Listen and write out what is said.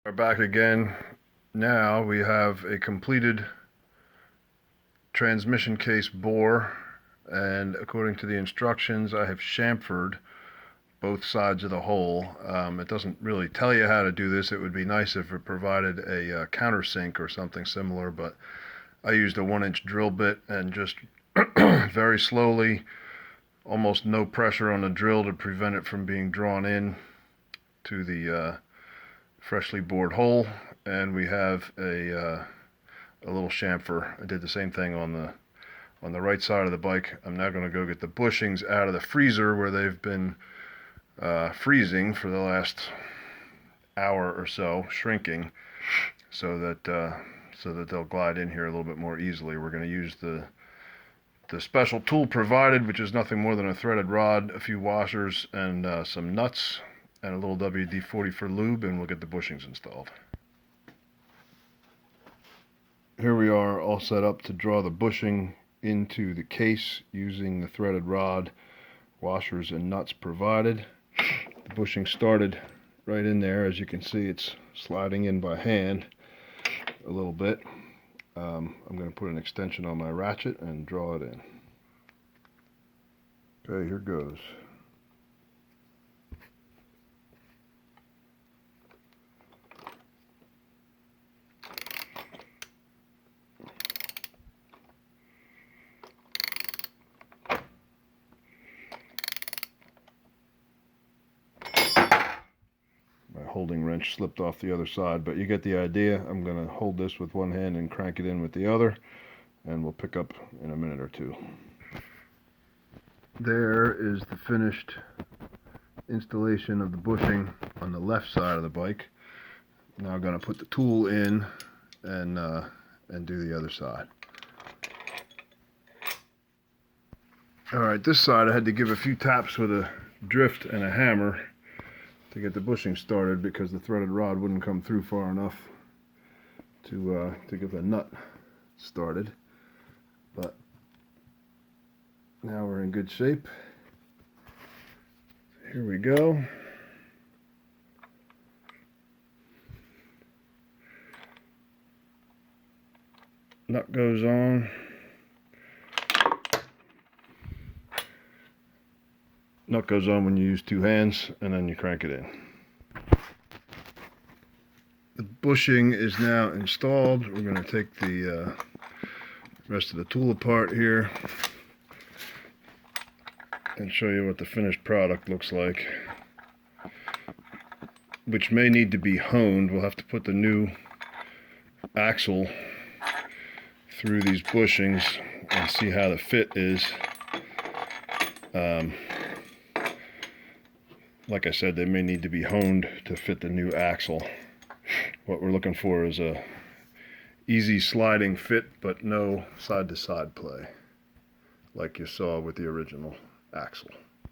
We're back again. Now we have a completed transmission case bore, and according to the instructions I have chamfered both sides of the hole. It doesn't really tell you how to do this. It would be nice if it provided a countersink or something similar, but I used a 1-inch drill bit and just very slowly, almost no pressure on the drill to prevent it from being drawn in to the freshly bored hole, and we have a little chamfer. I did the same thing on the right side of the bike. I'm now going to go get the bushings out of the freezer where they've been freezing for the last hour or so, shrinking, so that they'll glide in here a little bit more easily. We're going to use the special tool provided, which is nothing more than a threaded rod, a few washers, and some nuts, and a little WD-40 for lube, and we'll get the bushings installed. Here we are, all set up to draw the bushing into the case using the threaded rod, washers, and nuts provided. The bushing started right in there. As you can see, it's sliding in by hand a little bit. I'm going to put an extension on my ratchet and draw it in. Okay, here goes. My holding wrench slipped off the other side, but you get the idea. I'm going to hold this with one hand and crank it in with the other, and we'll pick up in a minute or two. There is the finished installation of the bushing on the left side of the bike. Now I'm going to put the tool in and do the other side. Alright, this side I had to give a few taps with a drift and a hammer to get the bushing started because the threaded rod wouldn't come through far enough to get the nut started. But now we're in good shape. Here we go. Nut goes on. Nut goes on when you use two hands, and then you crank it in. The bushing is now installed. We're going to take the rest of the tool apart here and show you what the finished product looks like, which may need to be honed. We'll have to put the new axle through these bushings and see how the fit is. Like I said, they may need to be honed to fit the new axle. What we're looking for is a easy sliding fit, but no side-to-side play, like you saw with the original axle.